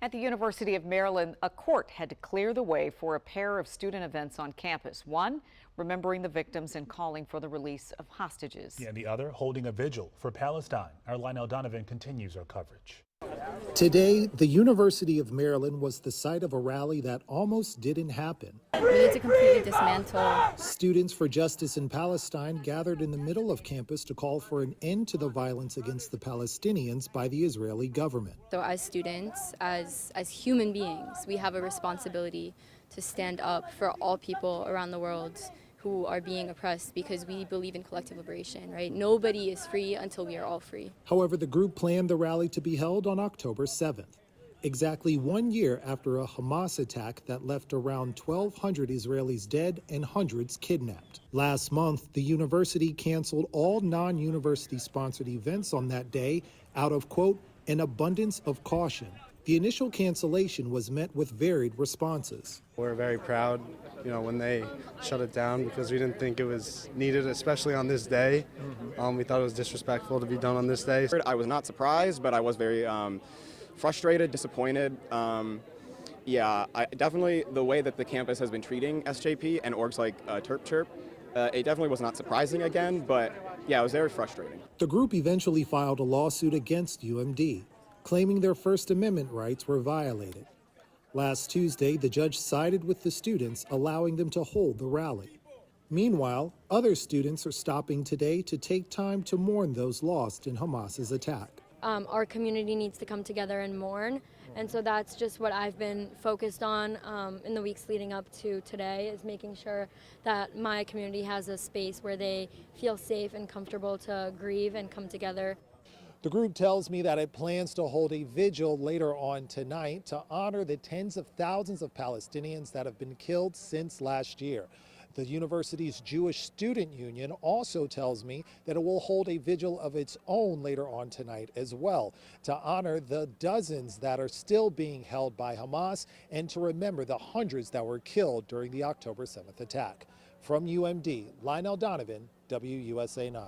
At the University of Maryland, a court had to clear the way for a pair of student events on campus. One, remembering the victims and calling for the release of hostages. And the other, holding a vigil for Palestine. Our Lionel Donovan continues our coverage. Today, the University of Maryland was the site of a rally that almost didn't happen. We need to completely dismantle. Students for Justice in Palestine gathered in the middle of campus to call for an end to the violence against the Palestinians by the Israeli government. So as students, as human beings, we have a responsibility to stand up for all people around the world who are being oppressed, because we believe in collective liberation, right? Nobody is free until we are all free. However, the group planned the rally to be held on October 7th, exactly 1 year after a Hamas attack that left around 1,200 Israelis dead and hundreds kidnapped. Last month, the university canceled all non-university sponsored events on that day out of, quote, an abundance of caution. The initial cancellation was met with varied responses. We're very proud, when they shut it down, because we didn't think it was needed, especially on this day. We thought it was disrespectful to be done on this day. I was not surprised, but I was very frustrated, disappointed. Definitely the way that the campus has been treating SJP and orgs like Terp Chirp, it definitely was not surprising again, but yeah, it was very frustrating. The group eventually filed a lawsuit against UMD, claiming their First Amendment rights were violated. Last Tuesday, the judge sided with the students, allowing them to hold the rally. Meanwhile, other students are stopping today to take time to mourn those lost in Hamas's attack. Our community needs to come together and mourn, and so that's just what I've been focused on in the weeks leading up to today, is making sure that my community has a space where they feel safe and comfortable to grieve and come together. The group tells me that it plans to hold a vigil later on tonight to honor the tens of thousands of Palestinians that have been killed since last year. The university's Jewish Student Union also tells me that it will hold a vigil of its own later on tonight as well, to honor the dozens that are still being held by Hamas and to remember the hundreds that were killed during the October 7th attack. From UMD, Lionel Donovan, WUSA 9.